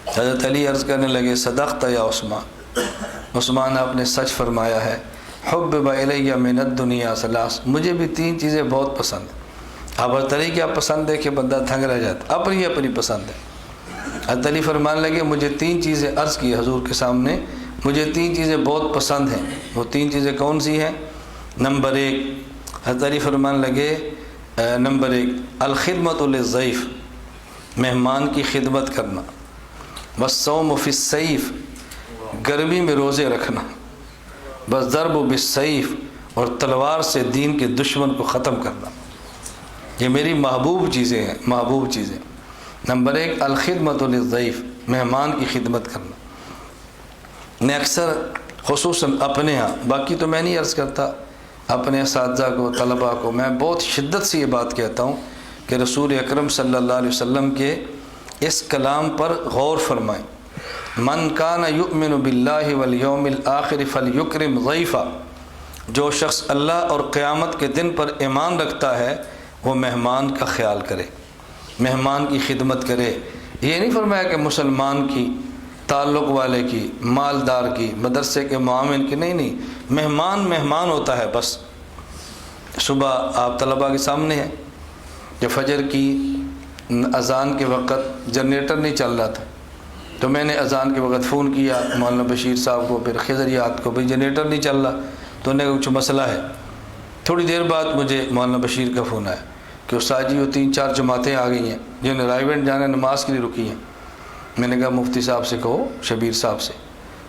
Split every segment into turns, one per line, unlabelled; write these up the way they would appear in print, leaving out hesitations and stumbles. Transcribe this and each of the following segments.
حضرت علی عرض کرنے لگے صدقت یا عثمان، عثمان آپ نے سچ فرمایا ہے، حبب الیہ من الدنیا ثلاث، مجھے بھی 3 چیزیں بہت پسند ہیں۔ اب حضرت علی کیا پسند ہے کہ بندہ تھنگ رہ جاتا، اپنی اپنی پسند ہے۔ حضرت علی فرمانے لگے مجھے 3 چیزیں عرض کی حضور کے سامنے، مجھے 3 چیزیں بہت پسند ہیں۔ وہ 3 چیزیں کون سی ہیں؟ نمبر 1، حضرت علی فرمانے لگے نمبر 1 الخدمت للضیف، مہمان کی خدمت کرنا، والصوم فی السیف، گرمی میں روزے رکھنا، والضرب بالسیف، اور تلوار سے دین کے دشمن کو ختم کرنا۔ یہ میری محبوب چیزیں ہیں، محبوب چیزیں۔ نمبر 1 الخدمت للضیف، مہمان کی خدمت کرنا۔ میں اکثر خصوصاً اپنے ہاں، باقی تو میں نہیں عرض کرتا، اپنے اساتذہ کو، طلباء کو میں بہت شدت سے یہ بات کہتا ہوں کہ رسول اکرم صلی اللہ علیہ وسلم کے اس کلام پر غور فرمائیں۔ من کان یؤمن باللہ والیوم الآخر فلیکرم ضیفہ، جو شخص اللہ اور قیامت کے دن پر ایمان رکھتا ہے وہ مہمان کا خیال کرے، مہمان کی خدمت کرے۔ یہ نہیں فرمایا کہ مسلمان کی، تعلق والے کی، مالدار کی، مدرسے کے معاون کی، نہیں، مہمان مہمان ہوتا ہے بس۔ صبح آپ طلباء کے سامنے ہیں کہ فجر کی اذان کے وقت جنریٹر نہیں چل رہا تھا، تو میں نے اذان کے وقت فون کیا مولانا بشیر صاحب کو، پھر خضریات کو، بھئی جنریٹر نہیں چل رہا، تو انہوں نے کچھ مسئلہ ہے۔ تھوڑی دیر بعد مجھے مولانا بشیر کا فون آیا کہ استاد جی وہ 3-4 جماعتیں آ گئی ہیں جنہیں رائیونٹ جانا نماز کے لیے رکی ہیں۔ میں نے کہا مفتی صاحب سے کہو، شبیر صاحب سے،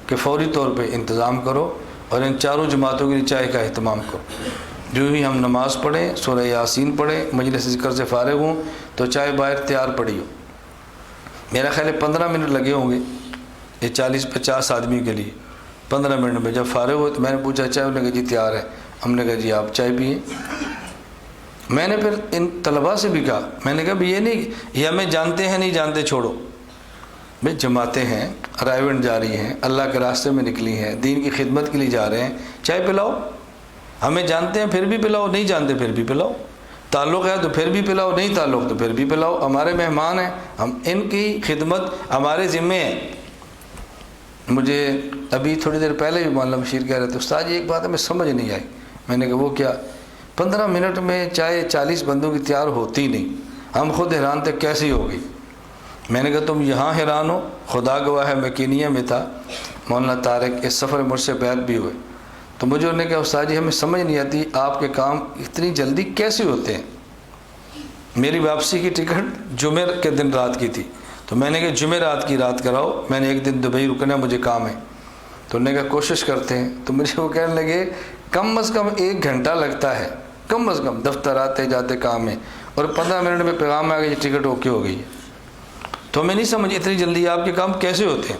کہ فوری طور پہ انتظام کرو اور ان 4 جماعتوں کے لیے چائے کا اہتمام کرو۔ جو ہی ہم نماز پڑھیں، سورہ یاسین پڑھیں، مجلس ذکر سے فارغ ہوں تو چائے باہر تیار پڑی ہو۔ میرا خیال ہے 15 منٹ لگے ہوں گے یہ 40-50 آدمی کے لیے۔ 15 منٹ میں جب فارغ ہوئے تو میں نے پوچھا چائے، انہوں نے کہا جی تیار ہے۔ ہم نے کہا جی آپ چائے پئیں۔ میں نے پھر ان طلباء سے بھی کہا، میں نے کہا بھی یہ نہیں یہ ہمیں جانتے ہیں نہیں جانتے چھوڑو، بھئی جماعتیں ہیں، رائیونٹ جا رہی ہیں، اللہ کے راستے میں نکلی ہیں، دین کی خدمت کے لیے جا رہے ہیں، چائے پلاؤ۔ ہمیں جانتے ہیں پھر بھی پلاؤ، نہیں جانتے پھر بھی پلاؤ، تعلق ہے تو پھر بھی پلاؤ، نہیں تعلق تو پھر بھی پلاؤ۔ ہمارے مہمان ہیں، ہم ان کی خدمت ہمارے ذمے ہے۔ مجھے ابھی تھوڑی دیر پہلے بھی مولانا بشیر کہہ رہے تھے استاد جی ایک بات ہمیں سمجھ نہیں آئی۔ میں نے کہا وہ کیا؟ 15 منٹ میں چائے 40 بندوں کی تیار ہوتی نہیں، ہم خود حیران تھے کیسی ہوگی۔ میں نے کہا تم یہاں حیران ہو، خدا گواہ ہے میں کینیا میں تھا، مولانا طارق اس سفر مجھ سے بیعت بھی ہوئے، تو مجھے انہوں نے کہا استاد جی ہمیں سمجھ نہیں آتی آپ کے کام اتنی جلدی کیسے ہوتے ہیں۔ میری واپسی کی ٹکٹ جمعہ کے دن رات کی تھی، تو میں نے کہا جمعہ رات کی رات کراؤ، میں نے ایک دن دبئی رکنا مجھے کام ہے۔ تو انہوں نے کہا کوشش کرتے ہیں۔ تو مجھے وہ کہنے لگے کم از کم 1 گھنٹہ لگتا ہے، کم از کم دفتر آتے جاتے کام ہے، اور 15 منٹ میں پیغام آ گیا یہ ٹکٹ اوکے ہو گئی ہے۔ تو میں نہیں سمجھ اتنی جلدی آپ کے کام کیسے ہوتے ہیں۔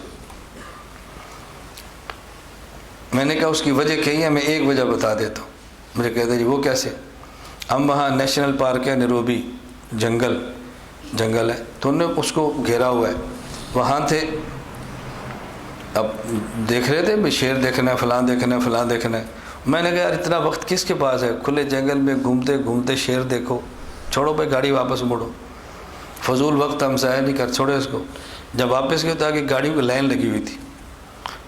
میں نے کہا اس کی وجہ کہی ہے، میں ایک وجہ بتا دیتا ہوں۔ مجھے کہتے ہیں جی وہ کیسے؟ ہم وہاں نیشنل پارک ہے نیروبی، جنگل ہے، تو انہوں نے اس کو گھیرا ہوا ہے، وہاں تھے، اب دیکھ رہے تھے بھی شیر دیکھنا ہے، فلاں دیکھنا ہے، فلاں دیکھنا ہے۔ میں نے کہا یار اتنا وقت کس کے پاس ہے، کھلے جنگل میں گھومتے گھومتے شیر دیکھو، چھوڑو بھائی گاڑی واپس موڑو، فضول وقت ہم ضائع نہیں کر، چھوڑے اس کو۔ جب واپس گئے تو آگے گاڑیوں کی لائن لگی ہوئی تھی،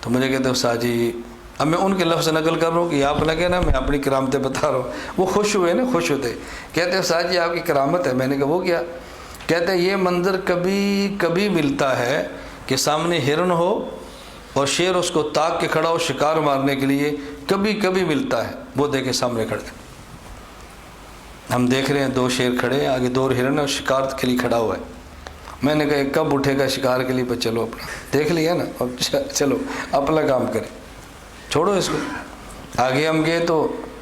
تو مجھے کہتے استاد جی، اب میں ان کے لفظ نقل کر رہا ہوں کہ آپ لگے نا میں اپنی کرامتیں بتا رہا ہوں۔ وہ خوش ہوئے نا، خوش ہوتے، کہتے استاد جی آپ کی کرامت ہے۔ میں نے کہا وہ کیا؟ کہتے یہ منظر کبھی کبھی ملتا ہے کہ سامنے ہرن ہو اور شیر اس کو تاک کے کھڑا ہو شکار مارنے کے لیے، کبھی کبھی ملتا ہے۔ وہ دیکھے سامنے کھڑے، ہم دیکھ رہے ہیں 2 شیر کھڑے ہیں، آگے 2 ہرن اور شکار کے لیے کھڑا ہوا ہے۔ میں نے کہا کب اٹھے گا شکار کے لیے؟ بس چلو اپنا دیکھ لیا نا، اب چلو اپنا کام کریں، چھوڑو اس کو۔ آگے ہم گئے تو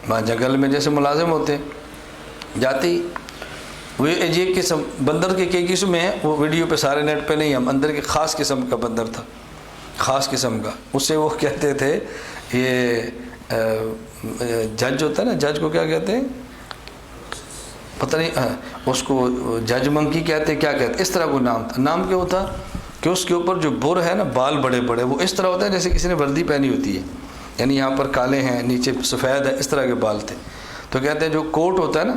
وہاں جنگل میں جیسے ملازم ہوتے ہیں، جاتی وہ یہ قسم بندر کے کئی قسم ہیں، وہ ویڈیو پہ سارے نیٹ پہ نہیں، ہم اندر کے خاص قسم کا بندر تھا، خاص قسم کا۔ اسے وہ کہتے تھے یہ جج ہوتا ہے نا، جج کو کیا کہتے ہیں پتہ نہیں، اس کو جج منکی کہتے کیا کہتے، اس طرح کوئی نام تھا۔ نام کیا ہوتا کہ اس کے اوپر جو بر ہے نا، بال بڑے بڑے، وہ اس طرح ہوتا ہے جیسے کسی نے وردی پہنی ہوتی ہے، یعنی یہاں پر کالے ہیں نیچے سفید ہے، اس طرح کے بال تھے۔ تو کہتے ہیں جو کوٹ ہوتا ہے نا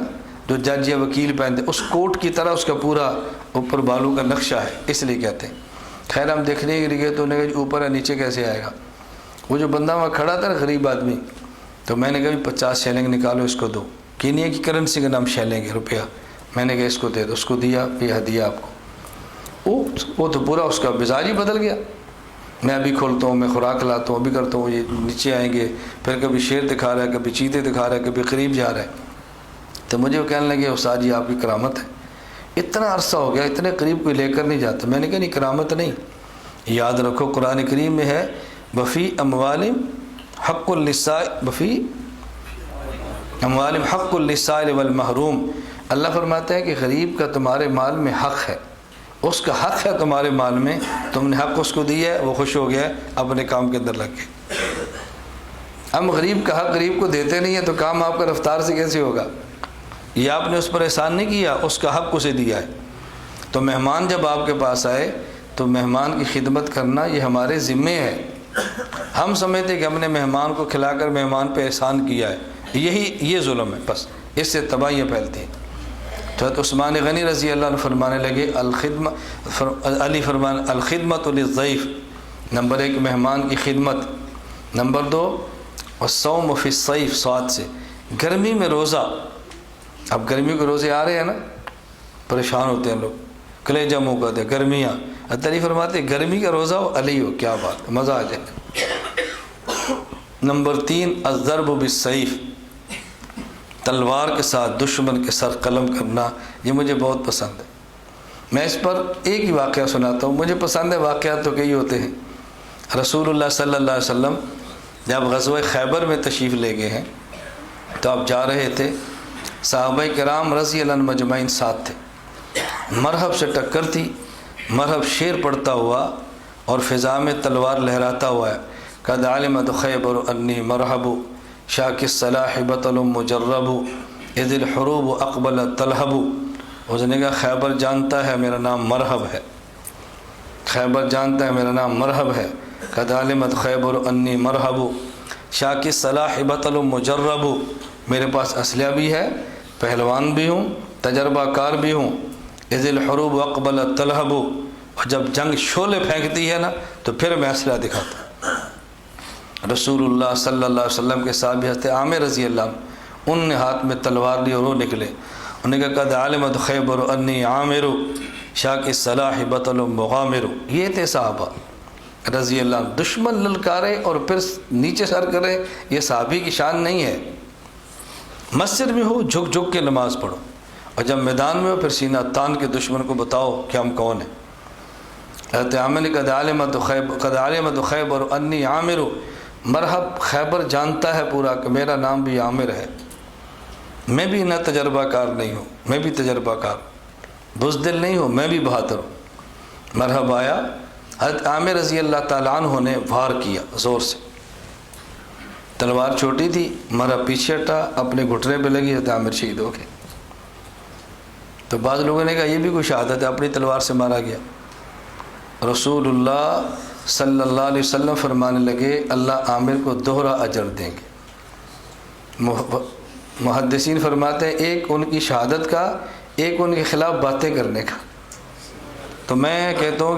جو جج یا وکیل پہنتے، اس کوٹ کی طرح اس کا پورا اوپر بالوں کا نقشہ ہے، اس لیے کہتے ہیں۔ خیر ہم دیکھنے کے لیے گئے تو انہوں نے کہا اوپر ہے نیچے کیسے آئے گا. وہ جو بندہ وہاں کھڑا تھا نا غریب آدمی, تو میں نے کہا 50 شیلنگ نکالو اس کو دو. کینیا کی کرنسی کا نام شیلنگ ہے, روپیہ. میں نے کہا اس کو دے دو, اس کو دیا, یہ ہدیہ آپ کو. وہ تو پورا اس کا مزاج ہی بدل گیا. میں ابھی کھولتا ہوں, میں خوراک لاتا ہوں, ابھی کرتا ہوں, یہ نیچے آئیں گے, پھر کبھی شیر دکھا رہا ہے, کبھی چیتے دکھا رہا ہے, کبھی قریب جا رہا ہے. تو مجھے وہ کہنے لگے استاد جی آپ کی کرامت ہے, اتنا عرصہ ہو گیا اتنے قریب کوئی لے کر نہیں جاتا. میں نے کہا نہیں کرامت نہیں, یاد رکھو قرآن کریم میں ہے وفی اموالم حق للسائل, وفی اموالم حق للسائل والمحروم. اللہ فرماتے ہیں کہ غریب کا تمہارے مال میں حق ہے, اس کا حق ہے تمہارے مال میں, تم نے حق اس کو دیا ہے, وہ خوش ہو گیا, اپنے کام کے اندر لگ گئے. ہم غریب کا حق غریب کو دیتے نہیں ہیں تو کام آپ کا رفتار سے کیسے ہوگا؟ یہ آپ نے اس پر احسان نہیں کیا, اس کا حق اسے دیا ہے. تو مہمان جب آپ کے پاس آئے تو مہمان کی خدمت کرنا یہ ہمارے ذمے ہے. ہم سمجھتے کہ ہم نے مہمان کو کھلا کر مہمان پہ احسان کیا ہے, یہ ظلم ہے, بس اس سے تباہیاں پھیلتی ہیں. تو عثمان غنی رضی اللہ عنہ فرمانے لگے علی فرمان الخدمت للضیف, نمبر 1 مہمان کی خدمت, نمبر 2 والصوم فی الصیف, سواد سے گرمی میں روزہ. اب گرمیوں کے روزے آ رہے ہیں نا, پریشان ہوتے ہیں لوگ, کلیجہ منہ کرتے ہیں, گرمیاں. علی فرماتے گرمی کا روزہ ہو, علی ہو, کیا بات, مزہ آ جائے. نمبر 3 الضرب بالسیف, تلوار کے ساتھ دشمن کے سر قلم کرنا, یہ مجھے بہت پسند ہے. میں اس پر ایک ہی واقعہ سناتا ہوں, مجھے پسند ہے, واقعات تو کئی ہوتے ہیں. رسول اللہ صلی اللہ علیہ وسلم جب غزوہ خیبر میں تشریف لے گئے ہیں تو آپ جا رہے تھے, صحابہ کرام رضی اللہ عنہ مجمعین ساتھ تھے. مرحب سے ٹکر تھی, مرحب شیر پڑتا ہوا اور فضا میں تلوار لہراتا ہوا ہے. قد علمت خیبر انی مرحب شاک الصلاح بطل مجرب اذ الحروب اقبل تلہب. اس نے کہا خیبر جانتا ہے میرا نام مرحب ہے, خیبر جانتا ہے میرا نام مرحب ہے. قد علمت خیبر انی مرحب شاک الصلاح بطل مجرب, میرے پاس اسلحہ بھی ہے, پہلوان بھی ہوں, تجربہ کار بھی ہوں. اذ الحروب اقبل تلہب, اور جب جنگ شعلے پھینکتی ہے نا تو پھر میں اسلحہ دکھاتا ہوں. رسول اللہ صلی اللہ علیہ وسلم کے صحابی حضرت عامر رضی اللہ عنہ, ان نے ہاتھ میں تلوار لی اور وہ نکلے. انہوں نے کہا قد علمت خیبر انی عامر شاک الصلاح بطل مغامر. یہ تھے صحابہ رضی اللہ عنہ. دشمن للکارے اور پھر نیچے سر کرے, یہ صحابی کی شان نہیں ہے. مسجد میں ہو جھک جھک کے نماز پڑھو, اور جب میدان میں ہو پھر سینہ تان کے دشمن کو بتاؤ کہ ہم کون ہیں. حضرت عامر نے قد علمت خیبر انی عامر, مرحب خیبر جانتا ہے پورا کہ میرا نام بھی عامر ہے. میں بھی نہ تجربہ کار نہیں ہوں, میں بھی تجربہ کار, بزدل نہیں ہوں, میں بھی بہادر ہوں. مرحب آیا, حضرت عامر رضی اللہ تعالیٰ عنہ نے وار کیا زور سے, تلوار چھوٹی تھی, مرحب پیچھے ہٹا, اپنے گھٹنے پہ لگی, حضرت عامر شہید ہو گئے. تو بعض لوگوں نے کہا یہ بھی کوئی شہادت ہے, اپنی تلوار سے مارا گیا. رسول اللہ صلی اللہ علیہ وسلم فرمانے لگے اللہ عامر کو دوہرا اجر دیں گے. محدثین فرماتے ہیں ایک ان کی شہادت کا, ایک ان کے خلاف باتیں کرنے کا. تو میں کہتا ہوں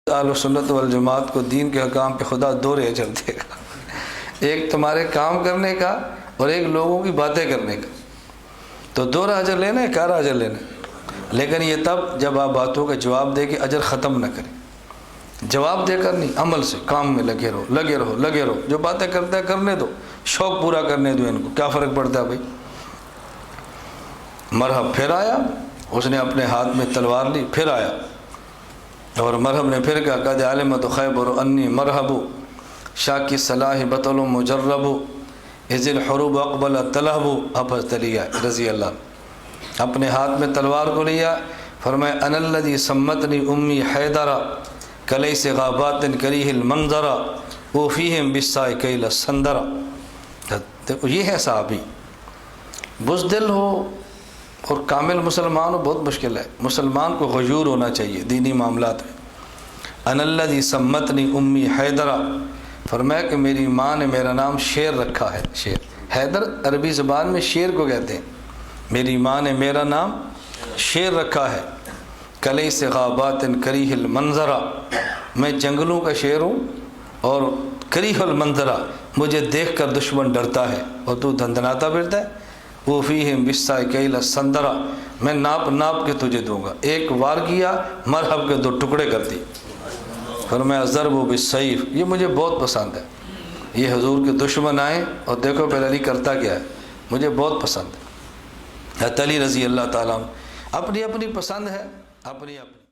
کہ اہل سنت والجماعت کو دین کے حکام پہ خدا دوہرے اجر دے گا, ایک تمہارے کام کرنے کا اور ایک لوگوں کی باتیں کرنے کا. تو دوہرا اجر لینا ہے, کارا اجر لینا ہے, لیکن یہ تب جب آپ باتوں کا جواب دے کے اجر ختم نہ کریں. جواب دے کر نہیں, عمل سے, کام میں لگے رہو, لگے رہو, لگے رہو. جو باتیں کرتا ہے کرنے دو, شوق پورا کرنے دو ان کو, کیا فرق پڑتا ہے بھائی. مرحب پھر آیا, اس نے اپنے ہاتھ میں تلوار لی, پھر آیا اور مرحب نے پھر کہا قد علمت خیبر انی مرحب شاک الصلاح بطل مجرب اذ الحروب اقبل تلہب. اب حضرت علی رضی اللہ عنہ اپنے ہاتھ میں تلوار کو لیا, فرمایا انا الذی سمتنی امی حیدرا کلیس غابات کریہ المنظرا وفیہم بالساء کیل سندرا. یہ ہے صحابی. بزدل ہو اور کامل مسلمان ہو بہت مشکل ہے. مسلمان کو غیور ہونا چاہیے دینی معاملات میں. انا الذی سمتنی امی حیدرا, فرمایا کہ میری ماں نے میرا نام شیر رکھا ہے. شیر, حیدر عربی زبان میں شیر کو کہتے ہیں. میری ماں نے میرا نام شیر رکھا ہے. کلیس غابات کریہ المنظرا, میں جنگلوں کا شیر ہوں اور کریہ المنظرہ، مجھے دیکھ کر دشمن ڈرتا ہے اور تو دھندناتا پھرتا ہے۔ وہ فیہم بالسائکیل السندرہ، میں ناپ ناپ کے تجھے دوں گا، ایک وار کیا مرحب کے 2 ٹکڑے کر دی۔ فرمایا ضرب بالسیف، یہ مجھے بہت پسند ہے، یہ حضور کے دشمن آئیں اور دیکھو پہلے علی کرتا کیا ہے، مجھے بہت پسند ہے۔ حضرت علی رضی اللہ تعالیٰ عنہ، اپنی اپنی پسند ہے، اپنی اپنی